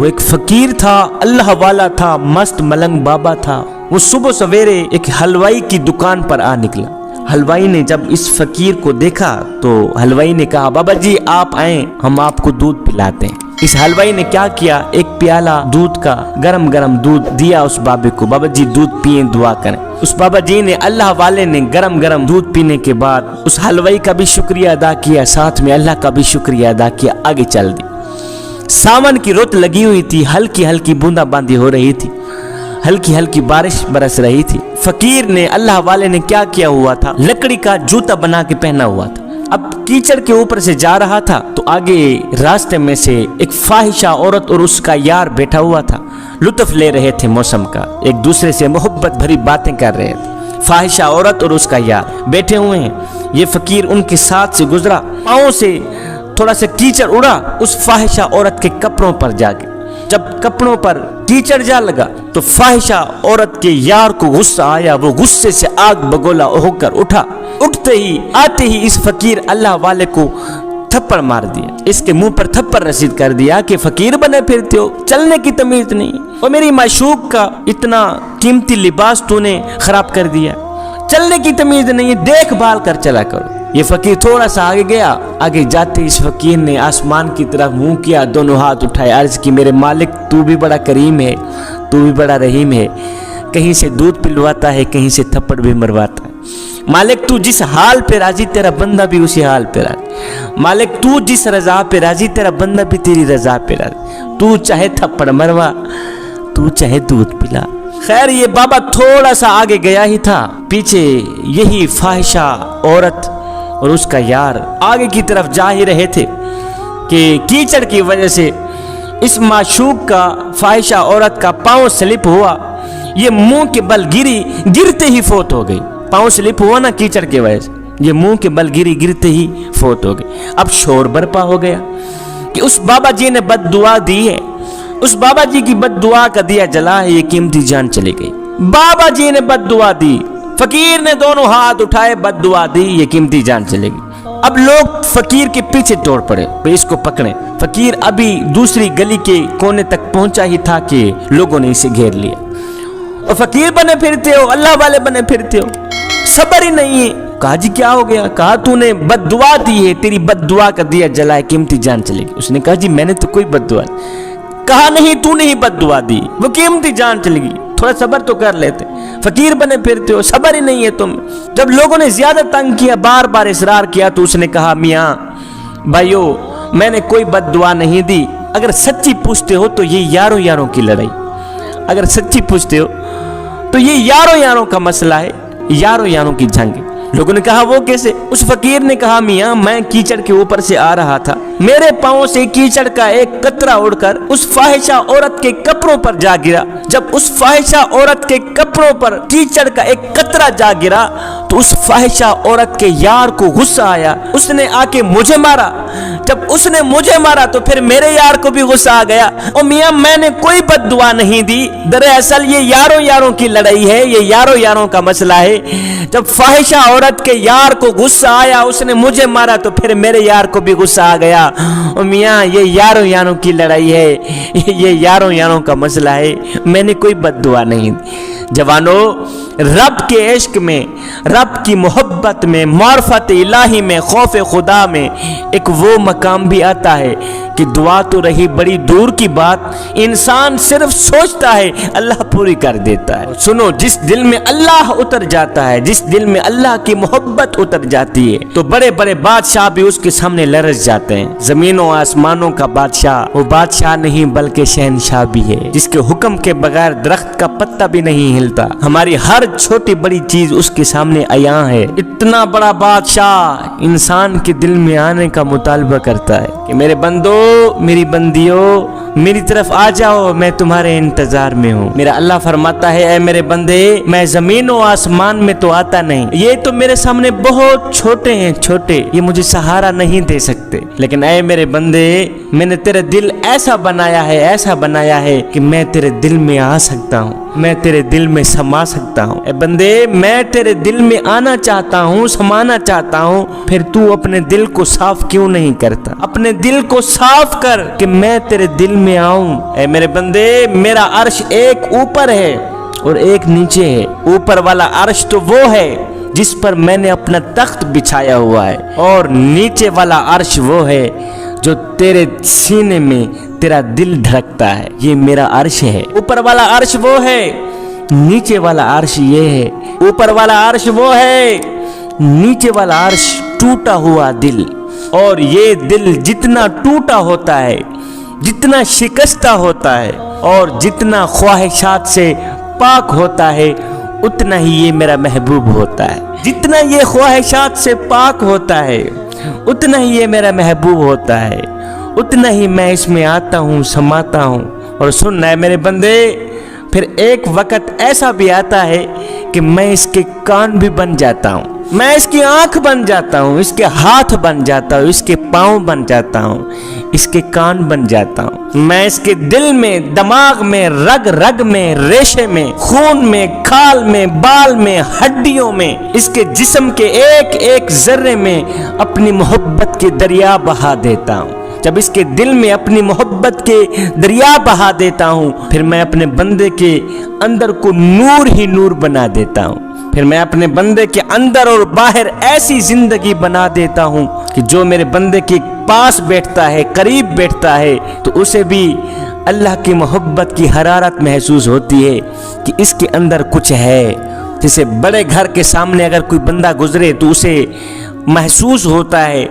वो एक फकीर था, अल्लाह वाला था, मस्त मलंग बाबा था। वो सुबह सवेरे एक हलवाई की दुकान पर आ निकला। हलवाई ने जब इस फकीर को देखा तो हलवाई ने कहा, बाबा जी आप आए, हम आपको दूध पिलाते हैं। इस हलवाई ने क्या किया, एक प्याला दूध का गरम गरम दूध दिया उस बाबे को, बाबा जी दूध पिए, दुआ करें। उस बाबा जी ने, अल्लाह वाले ने गरम गरम दूध पीने के बाद उस हलवाई का भी शुक्रिया अदा किया, साथ में अल्लाह का भी शुक्रिया अदा किया, आगे चल दी। सावन की रुत लगी हुई थी, हल्की हल्की बूंदाबांदी हो रही थी, हल्की हल्की बारिश बरस रही थी। फकीर ने, अल्लाह वाले ने क्या किया हुआ था, लकड़ी का जूता बना के पहना हुआ था। अब कीचड़ के ऊपर से जा रहा था तो आगे रास्ते में से एक फाहिशा औरत और उसका यार बैठा हुआ था, लुत्फ ले रहे थे मौसम का, एक दूसरे से मोहब्बत भरी बातें कर रहे थे। फाहिशा औरत और उसका यार बैठे हुए हैं। ये फकीर उनके साथ से गुजरा, पाँव से थोड़ा सा कीचड़ उड़ा उस फाहिशा औरत के कपड़ों पर जाके। जब कपड़ों पर कीचड़ जा लगा तो फाहिशा औरत के यार को गुस्सा आया, वो गुस्से से आग बगोला होकर उठा। उठते ही आते ही इस फकीर अल्लाह वाले को थप्पड़ मार दिया, इसके मुंह पर थप्पड़ रसीद कर दिया कि फकीर बने फिरते हो, चलने की तमीज नहीं, और मेरी माशूक का इतना कीमती लिबास तूने खराब कर दिया, चलने की तमीज नहीं, देखभाल कर चला करो। ये फकीर थोड़ा सा आगे गया, आगे जाते इस फकीर ने आसमान की तरफ मुंह किया, दोनों हाथ उठाए, अर्ज की मेरे मालिक तू भी बड़ा करीम है, तू भी बड़ा रहीम है, कहीं से दूध पिलवाता है, कहीं से थप्पड़ भी मरवाता है। मालिक तू जिस हाल पे राजी, तेरा बंदा भी उसी हाल पे राजी। मालिक तू जिस रजा पे राजी, तेरा बंदा भी तेरी रजा पे राजी। तू चाहे थप्पड़ मरवा, तू चाहे दूध पिला। खैर ये बाबा थोड़ा सा आगे गया ही था, पीछे यही फाहिशा औरत और उसका यार आगे की तरफ जा ही रहे थे कि कीचड़ की वजह से इस माशूक का, फाहिशा औरत का पांव स्लिप हुआ। ये मुंह के बल गिरी, गिरते ही फोत हो गई। पांव स्लिप हुआ ना कीचड़ की वजह से, ये मुंह के बल गिरी, गिरते ही फोत हो गई। अब शोर बरपा हो गया कि उस बाबा जी ने बद्दुआ दी है, उस बाबा जी की बद्दुआ का दिया जला है, ये कीमती जान चली गई। बाबा जी ने बद्दुआ दी, फकीर ने दोनों हाथ उठाए, बद्दुआ दी, ये कीमती जान चलेगी। अब लोग फकीर के पीछे दौड़ पड़े, इसको पकड़े। फकीर अभी दूसरी गली के कोने तक पहुंचा ही था कि लोगों ने इसे घेर लिया। और फकीर बने फिरते हो, अल्लाह वाले बने फिरते हो, सब्र ही नहीं है। कहा जी क्या हो गया? कहा तूने बद्दुआ दी है, तेरी बद्दुआ का दिया जला है, कीमती जान चलेगी। उसने कहा जी मैंने तो कोई बद्दुआ नहीं। कहा नहीं तूने ही बद्दुआ दी, वो कीमती जान चलेगी, थोड़ा सब्र तो कर लेते। फकीर बने फिरते हो, सब्र ही नहीं है तुम। जब लोगों ने ज्यादा तंग किया, बार बार इसरार किया, तो उसने कहा मियाँ भाइयों मैंने कोई बद्दुआ नहीं दी, अगर सच्ची पूछते हो तो ये यारों यारों की लड़ाई, अगर सच्ची पूछते हो तो ये यारों यारों का मसला है, यारों यारों की जंग। लोगों ने कहा वो कैसे? उस फकीर ने कहा मियाँ मैं कीचड़ के ऊपर से आ रहा था, मेरे पांव से कीचड़ का एक कतरा उड़कर उस फाहिशा औरत के कपड़ों पर जा गिरा। जब उस फाहिशा औरत के कपड़ों पर कीचड़ का एक कतरा जा गिरा तो उस फाहिशा औरत के यार को गुस्सा आया, उसने आके मुझे मारा। जब उसने मुझे मारा तो फिर मेरे यार को भी गुस्सा आ गया। और मियाँ मैंने कोई बद्दुआ नहीं दी, दरअसल ये यारों यारों की लड़ाई है, ये यारों यारों का मसला है। जब फाहिशा औरत के यार को गुस्सा आया, उसने मुझे मारा तो फिर मेरे यार को भी गुस्सा आ गया। और मियाँ ये यारों यारों की लड़ाई है, ये यारों यारों का मसला है, मैंने कोई बद्दुआ नहीं दी। जवानों रब के इश्क में, रब की मोहब्बत में, मार्फत इलाही में, खौफ खुदा में एक वो मकाम भी आता है कि दुआ तो रही बड़ी दूर की बात, इंसान सिर्फ सोचता है अल्लाह पूरी कर देता है। सुनो जिस दिल में अल्लाह उतर जाता है, जिस दिल में अल्लाह की मोहब्बत उतर जाती है तो बड़े बड़े बादशाह भी उसके सामने लरज जाते हैं। जमीनों आसमानों का बादशाह वो बादशाह नहीं बल्कि शहनशाह भी है, जिसके हुक्म के बगैर दरख्त का पत्ता भी नहीं हिलता। हमारी हर छोटी बड़ी चीज उसके सामने अयां है। इतना बड़ा बादशाह इंसान के दिल में आने का मुतालबा करता है कि मेरे बंदो, मेरी बंदियों मेरी तरफ आ जाओ, मैं तुम्हारे इंतजार में हूँ। मेरा अल्लाह फरमाता है ऐ मेरे बंदे मैं जमीन और आसमान में तो आता नहीं, ये तो मेरे सामने बहुत छोटे हैं, छोटे, ये मुझे सहारा नहीं दे सकते, लेकिन ऐ मेरे बंदे मैंने तेरा दिल ऐसा बनाया है, ऐसा बनाया है कि मैं तेरे दिल में आ सकता हूँ। मैं तेरे दिल में समा सकता हूँ। ए बंदे, मैं तेरे दिल में आना चाहता हूँ, समाना चाहता हूँ, फिर तू अपने दिल को साफ क्यों नहीं करता? अपने दिल को साफ कर कि मैं तेरे दिल में आऊं। ए मेरे बंदे, मेरा अर्श एक ऊपर है और एक नीचे है। ऊपर वाला अर्श तो वो है जिस पर मैंने अपना तख्त बिछाया हुआ है, और नीचे वाला अर्श वो है जो तेरे सीने में तेरा दिल धड़कता है। ये मेरा अर्श है। ऊपर वाला अर्श वो है, नीचे वाला अर्श ये है। ऊपर वाला अर्श वो है, नीचे वाला अर्श टूटा हुआ दिल। और ये दिल जितना टूटा होता है, जितना शिकस्ता होता है और जितना ख्वाहिशात से पाक होता है, उतना ही ये मेरा महबूब होता है। जितना ये ख्वाहिशात से पाक होता है, उतना ही ये मेरा महबूब होता है, उतना ही मैं इसमें आता हूँ, समाता हूँ। और सुनना है मेरे बंदे, फिर एक वक्त ऐसा भी आता है कि मैं इसके कान भी बन जाता हूँ, मैं इसकी आंख बन जाता हूँ, इसके हाथ बन जाता हूँ, इसके पाँव बन जाता हूँ, इसके कान बन जाता हूँ। मैं इसके दिल में, दिमाग में, रग रग में, रेशे में, खून में, खाल में, बाल में, हड्डियों में, इसके जिस्म के एक एक जर्रे में अपनी मोहब्बत के दरिया बहा देता हूँ। जब इसके दिल में अपनी मोहब्बत के दरिया बहा देता हूँ, फिर मैं अपने बंदे के अंदर को नूर ही नूर बना देता हूँ। फिर मैं अपने बंदे के अंदर और बाहर ऐसी जिंदगी बना देता हूँ कि जो मेरे बंदे के पास बैठता है, करीब बैठता है, तो उसे भी अल्लाह की मोहब्बत की हरारत महसूस होती है कि इसके अंदर कुछ है। जैसे बड़े घर के सामने अगर कोई बंदा गुजरे तो उसे महसूस होता है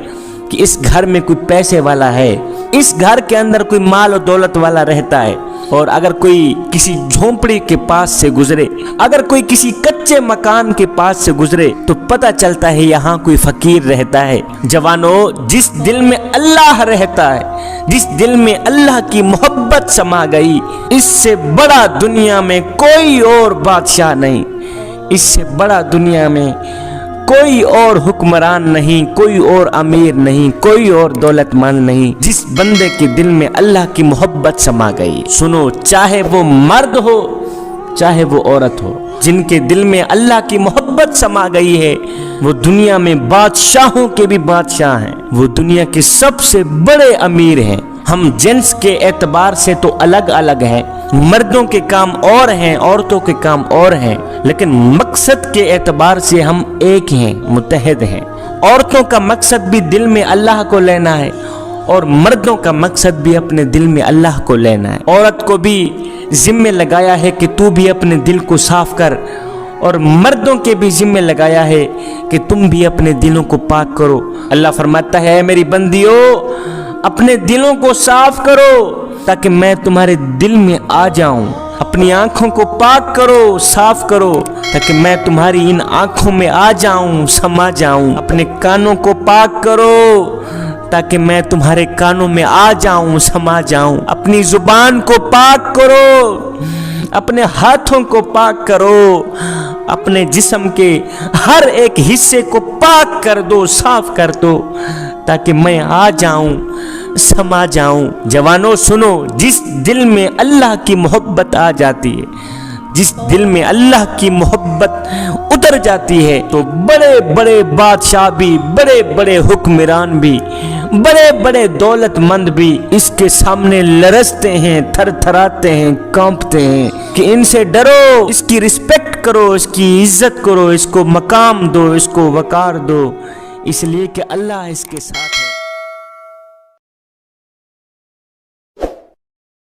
कि इस घर में कोई पैसे वाला है, इस घर के अंदर कोई माल और दौलत वाला रहता है। और अगर कोई किसी झोंपड़ी के पास से गुजरे, अगर कोई किसी कच्चे मकान के पास से गुजरे, तो पता चलता है यहाँ कोई फकीर रहता है। जवानों, जिस दिल में अल्लाह रहता है, जिस दिल में अल्लाह की मोहब्बत समा गई, इससे बड़ा दुनिया में कोई और बादशाह नहीं, इससे बड़ा दुनिया में कोई और हुक्मरान नहीं, कोई और अमीर नहीं, कोई और दौलतमंद नहीं, जिस बंदे के दिल में अल्लाह की मोहब्बत समा गई। सुनो, चाहे वो मर्द हो चाहे वो औरत हो, जिनके दिल में अल्लाह की मोहब्बत समा गई है, वो दुनिया में बादशाहों के भी बादशाह हैं, वो दुनिया के सबसे बड़े अमीर हैं। हम जिन्स के एतबार से तो अलग अलग हैं, मर्दों के काम और हैं, औरतों के काम और हैं, लेकिन मकसद के एतबार से हम एक हैं, मुत्तहद हैं। औरतों का मकसद भी दिल में अल्लाह को लेना है और मर्दों का मकसद भी अपने दिल में अल्लाह को लेना है। औरत को भी जिम्मे लगाया है कि तू भी अपने दिल को साफ कर, और मर्दों के भी जिम्मे लगाया है कि तुम भी अपने दिलों को पाक करो। अल्लाह फरमाता है, मेरी बंदियों, अपने दिलों को साफ करो ताकि मैं तुम्हारे दिल में आ जाऊं। अपनी आंखों को पाक करो, साफ करो, ताकि मैं तुम्हारी इन आंखों में आ जाऊं, समा जाऊं। अपने कानों को पाक करो ताकि मैं तुम्हारे कानों में आ जाऊं, समा जाऊं। अपनी जुबान को पाक करो, अपने हाथों को पाक करो, अपने जिस्म के हर एक हिस्से को पाक कर दो, साफ कर दो, ताकि मैं आ जाऊं, समा जाऊं। जवानों सुनो, जिस दिल में अल्लाह की मोहब्बत आ जाती है, जिस दिल में अल्लाह की मोहब्बत उतर जाती है, तो बड़े बड़े बादशाह भी, बड़े बड़े हुक्मरान भी, बड़े बड़े दौलतमंद भी इसके सामने लरजते हैं, थरथराते हैं, कांपते हैं कि इनसे डरो, इसकी रिस्पेक्ट करो, इसकी इज्जत करो, इसको मकाम दो, इसको वकार दो, इसलिए कि अल्लाह इसके साथ है।